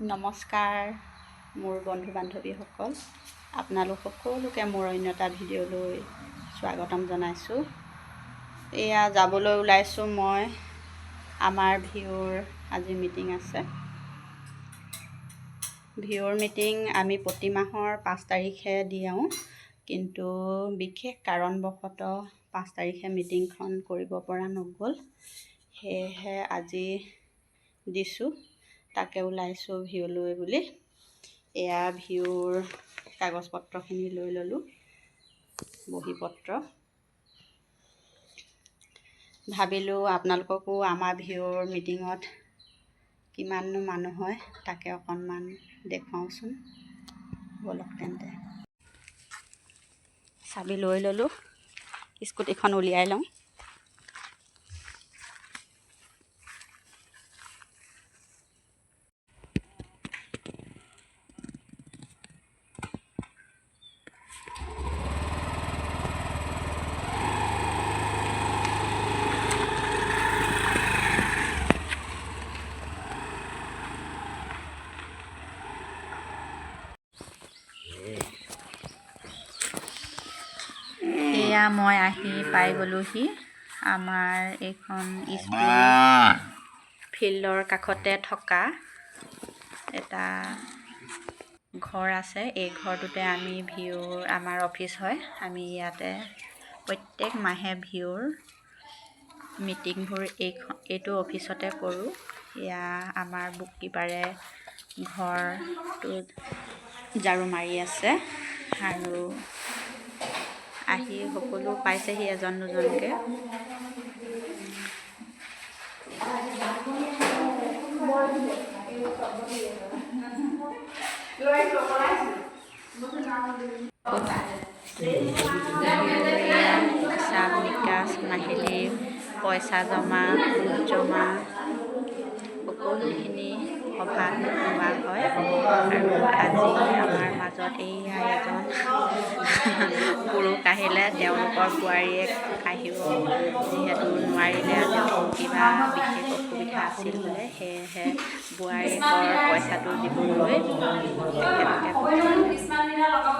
নমস্কাৰ মোৰ বন্ধু বান্ধৱীসকল, আপোনালোক সকলোকে মোৰ অন্য এটা ভিডিঅ'লৈ স্বাগতম জনাইছোঁ। এয়া যাবলৈ ওলাইছোঁ মই। আমাৰ ভিউৰ আজি মিটিং আছে। ভিউৰ মিটিং আমি প্ৰতি মাহৰ 5 তাৰিখে দিওঁ, কিন্তু বিশেষ কাৰণবশতঃ 5 তাৰিখে মিটিংখন কৰিব পৰা নগ'ল, সেয়েহে আজি দিছোঁ। তাকে ওলাইছোঁ ভিউলৈ বুলি। এয়া ভিউৰ কাগজ পত্ৰখিনি লৈ ল'লোঁ, বহী পত্ৰ। ভাবিলোঁ আপোনালোককো আমাৰ ভিউৰ মিটিঙত কিমাননো মানুহ হয় তাকে অকণমান দেখুৱাওঁচোন। ব'লক তেন্তে। চাবি লৈ ল'লোঁ, স্কুটিখন উলিয়াই লওঁ। এয়া মই আহি পাই গ'লোহি। আমাৰ এইখন স্কুল ফিল্ডৰ কাষতে থকা এটা ঘৰ আছে। এই ঘৰটোতে আমি ভিউৰ আমাৰ অফিচ হয়। আমি ইয়াতে প্ৰত্যেক মাহে ভিউৰ মিটিংবোৰ এইটো অফিচতে কৰোঁ। এয়া আমাৰ বুককিপাৰে ঘৰটোত ঝাৰু মাৰি আছে আৰু আহি সকলো পাইছেহি এজন দুজনকৈ। হিচাপ নিকাচ, মাহিলী পইচা জমা, সুদ জমা সকলোখিনি সভাত লোৱা হয়। আৰু আজি আমাৰ মাজত এইয়া এজন পুৰুষ আহিলে, তেওঁলোকৰ বোৱাৰীয়েক আহিব যিহেতু নোৱাৰিলে, আজি কিবা বিশেষ অসুবিধা আছিল বোলে, সেয়েহে বোৱাৰীয়েকৰ পইচাটো দিবলৈ তেখেতলোকে পঠিয়ালে।